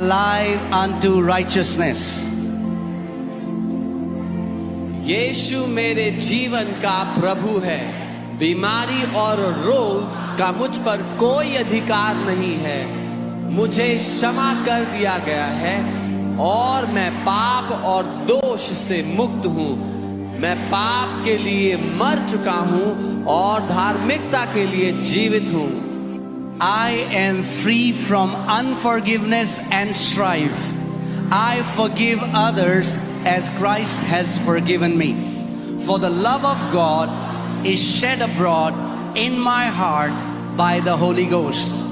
alive unto righteousness. यीशु मेरे जीवन का प्रभु है। बीमारी और रोग का मुझ पर कोई अधिकार नहीं है। मुझे क्षमा कर दिया गया है और मैं पाप और दोष से मुक्त हूँ। मैं पाप के लिए मर चुका हूँ और धार्मिकता के लिए जीवित हूँ। I am free from unforgiveness and strife. I forgive others as Christ has forgiven me. For the love of God is shed abroad in my heart by the Holy Ghost.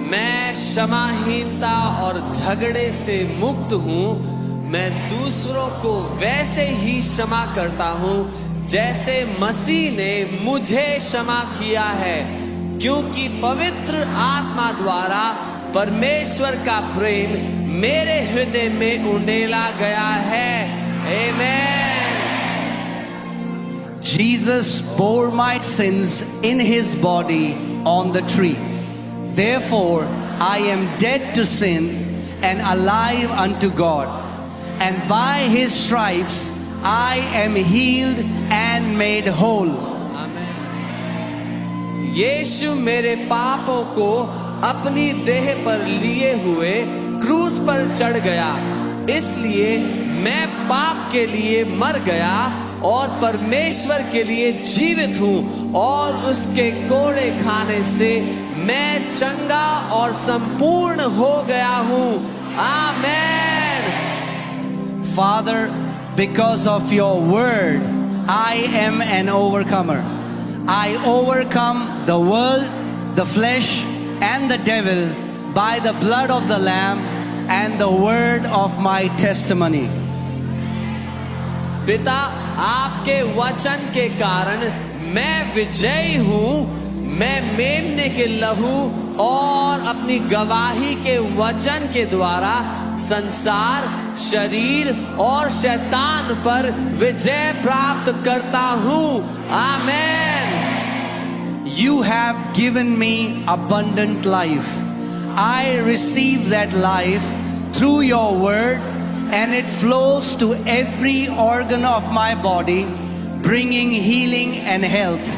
मैं क्षमाहीनता और झगड़े से मुक्त हूँ। मैं दूसरों को वैसे ही क्षमा करता हूँ जैसे मसीह ने मुझे क्षमा किया है, क्योंकि पवित्र आत्मा द्वारा परमेश्वर का प्रेम मेरे हृदय में उंडेला गया है। आमेन। Jesus bore my sins in his body on the tree. Therefore, I am dead to sin and alive unto God. And by his stripes, I am healed and made whole. यीशु मेरे पापों को अपनी देह पर लिए हुए क्रूस पर चढ़ गया, इसलिए मैं पाप के लिए मर गया और परमेश्वर के लिए जीवित हूँ, और उसके कोड़े खाने से मैं चंगा और संपूर्ण हो गया हूँ। आमेन। Father, because of your word, I am an overcomer. I overcome the world, the flesh, and the devil by the blood of the Lamb and the word of my testimony. पिता, आपके वचन के कारण मैं विजयी हूँ। मैं मेमने के लहू और अपनी गवाही के वचन के द्वारा संसार, शरीर और शैतान पर विजय प्राप्त करता हूँ। आमेन। You have given me abundant life. I receive that life through your word, and it flows to every organ of my body, bringing healing and health.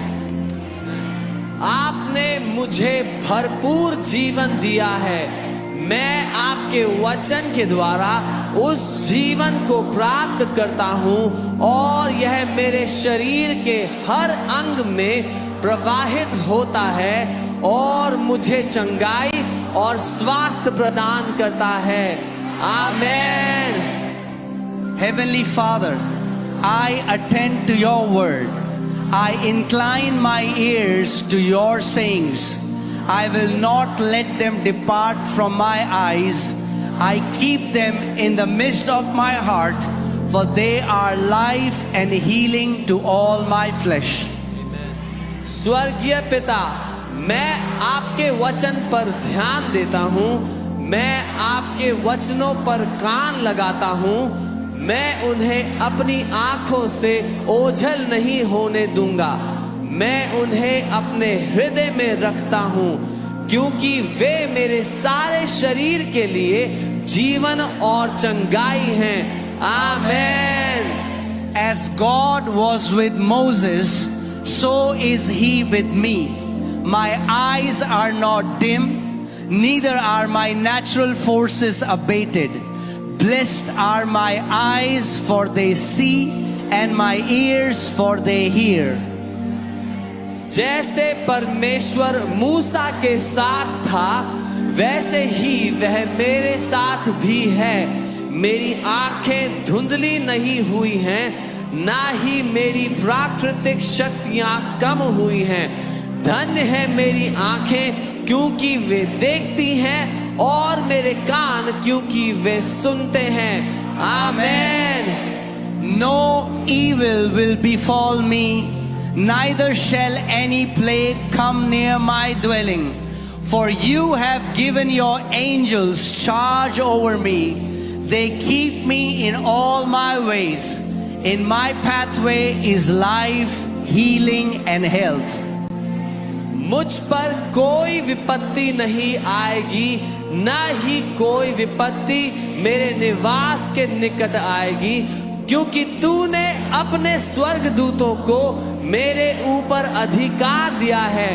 आपने मुझे भरपूर जीवन दिया है। मैं आपके वचन के द्वारा उस जीवन को प्राप्त करता हूँ, और यह मेरे शरीर के हर अंग में प्रवाहित होता है और मुझे चंगाई और स्वास्थ्य प्रदान करता है। आमेन। Heavenly Father, I attend to your word. I incline my ears to your sayings. I will not let them depart from my eyes. I keep them in the midst of my heart, for they are life and healing to all my flesh. स्वर्गीय पिता, मैं आपके वचन पर ध्यान देता हूँ। मैं आपके वचनों पर कान लगाता हूँ। मैं उन्हें अपनी आंखों से ओझल नहीं होने दूंगा। मैं उन्हें अपने हृदय में रखता हूँ, क्योंकि वे मेरे सारे शरीर के लिए जीवन और चंगाई हैं। आमेन। As God was with Moses, so is he with me. My eyes are not dim, neither are my natural forces abated. Blessed are my eyes, for they see, and my ears, for they hear. जैसे परमेश्वर मूसा के साथ था, वैसे ही वह मेरे साथ भी है। मेरी आंखें धुंधली नहीं हुई हैं, ना ही मेरी प्राकृतिक शक्तियां कम हुई हैं। धन्य है मेरी आंखें, क्योंकि वे देखती हैं, और मेरे कान, क्योंकि वे सुनते हैं। आमेन। No evil will befall me, neither shall any plague come near my dwelling. For you have given your angels charge over me. They keep me in all my ways. In my pathway is life, healing and health. मुझ पर कोई विपत्ति नहीं आएगी, न ही कोई विपत्ति मेरे निवास के निकट आएगी, क्योंकि तूने अपने स्वर्गदूतों को मेरे ऊपर अधिकार दिया है।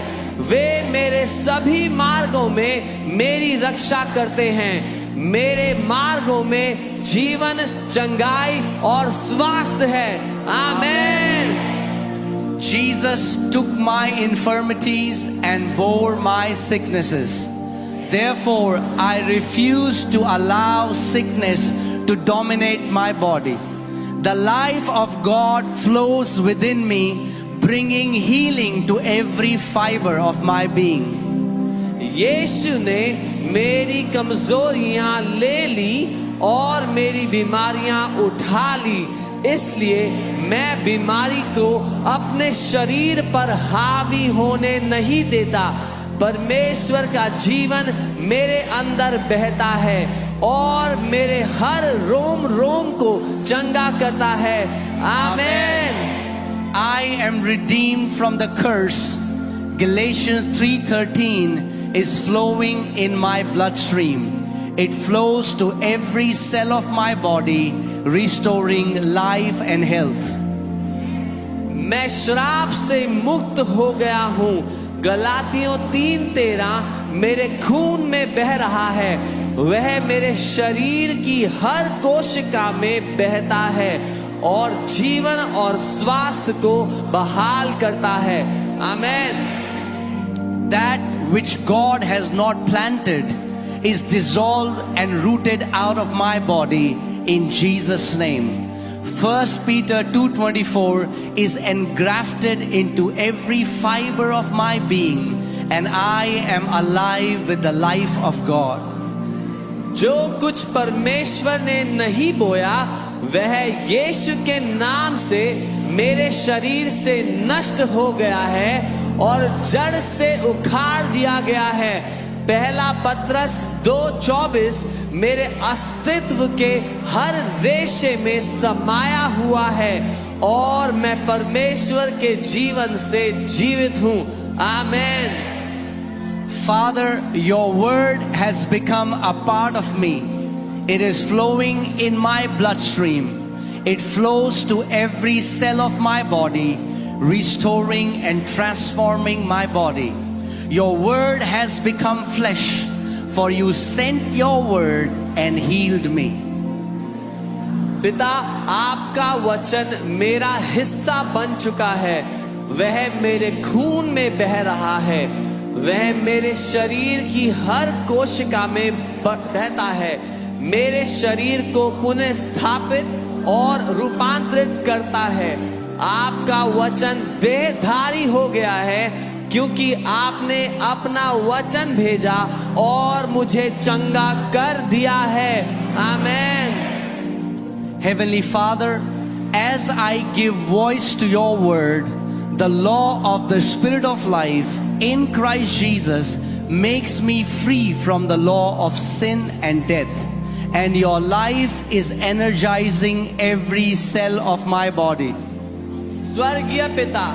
वे मेरे सभी मार्गों में मेरी रक्षा करते हैं। मेरे मार्गों में जीवन, चंगाई और स्वास्थ्य है। आमेन। Jesus took my infirmities and bore my sicknesses. Therefore, I refuse to allow sickness to dominate my body. The life of God flows within me, bringing healing to every fiber of my being. यीशु ने मेरी कमजोरियां ले ली और मेरी बीमारियां उठा ली, इसलिए मैं बीमारी को अपने शरीर पर हावी होने नहीं देता। परमेश्वर का जीवन मेरे अंदर बहता है और मेरे हर रोम रोम को चंगा करता है। आमेन। I am redeemed from the curse. Galatians 3:13 is flowing in my bloodstream. It flows to every cell of my body, restoring life and health. मैं श्राप से मुक्त हो गया हूँ। गलातियों 3:13 मेरे खून में बह रहा है। वह मेरे शरीर की हर कोशिका में बहता है और जीवन और स्वास्थ्य को बहाल करता है। आमेन। That which God has not planted is dissolved and rooted out of my body in Jesus' name. 1 Peter 2:24 is engrafted into every fiber of my being, and I am alive with the life of God. जो कुछ परमेश्वर ने नहीं बोया वह यीशु के नाम से मेरे शरीर से नष्ट हो गया है और जड़ से उखाड़ दिया गया है। पहला पत्रस 2:24 मेरे अस्तित्व के हर रेशे में समाया हुआ है और मैं परमेश्वर के जीवन से जीवित हूँ। आमेन। Father, your word has become a part of me. It is flowing in my bloodstream. It flows to every cell of my body, restoring and transforming my body. Your word has become flesh, for you sent your word and healed me. पिता, आपका वचन मेरा हिस्सा बन चुका है। वह मेरे खून में बह रहा है। वह मेरे शरीर की हर कोशिका में बहता है। मेरे शरीर को पुनः स्थापित और रूपांतरित करता है। आपका वचन देहधारी हो गया है, क्योंकि आपने अपना वचन भेजा और मुझे चंगा कर दिया है। आमेन। Heavenly Father, as I give voice to your word, the law of the Spirit of life in Christ Jesus makes me free from the law of sin and death. And your life is energizing every cell of my body. स्वर्गीय पिता,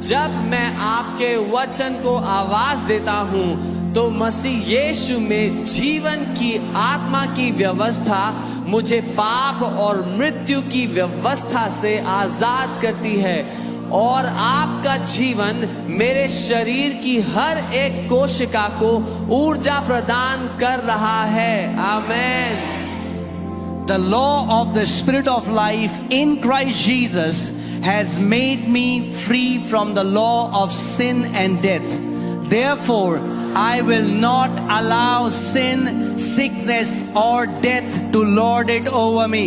जब मैं आपके वचन को आवाज देता हूँ तो मसीह यीशु में जीवन की आत्मा की व्यवस्था मुझे पाप और मृत्यु की व्यवस्था से आजाद करती है और आपका जीवन मेरे शरीर की हर एक कोशिका को ऊर्जा प्रदान कर रहा है। आमेन। The law of the Spirit of life in Christ Jesus has made me free from the law of sin and death. Therefore, I will not allow sin, sickness, or death to lord it over me.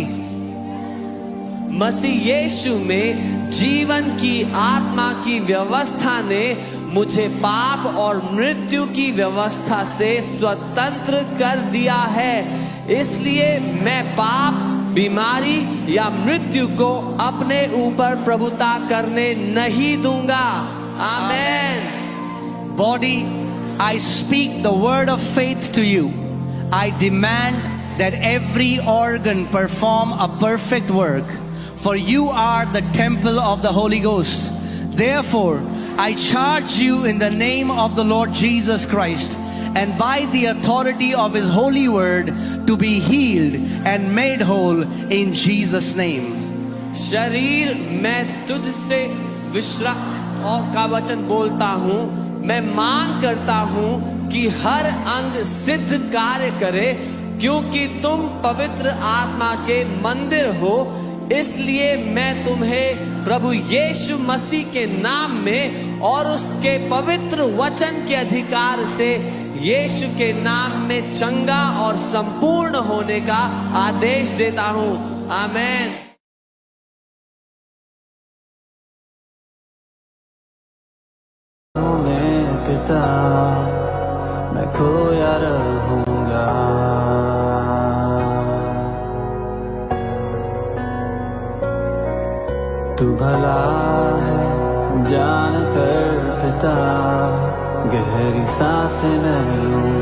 मसीह यीशु में जीवन की आत्मा की व्यवस्था ने मुझे पाप और मृत्यु की व्यवस्था से स्वतंत्र कर दिया है। इसलिए मैं पाप, बीमारी या मृत्यु को अपने ऊपर प्रभुता करने नहीं दूंगा। आमेन। Body, I speak the word of faith to you. I demand that every organ perform a perfect work, for you are the temple of the Holy Ghost. Therefore, I charge you in the name of the Lord Jesus Christ, and by the authority of His holy word to be healed and made whole in Jesus' name. शरीर मैं तुझसे विश्राम और का वचन बोलता हूँ, मैं मांग करता हूँ कि हर अंग सिद्ध कार्य करे, क्योंकि तुम पवित्र आत्मा के मंदिर हो। इसलिए मैं तुम्हें प्रभु यीशु मसीह के नाम में और उसके पवित्र वचन के अधिकार से यीशु के नाम में चंगा और संपूर्ण होने का आदेश देता हूँ। आमीन। पिता मैं खोया रहूंगा, तू भला है जान कर पिता, गहरी सांसें मैं लूंगा।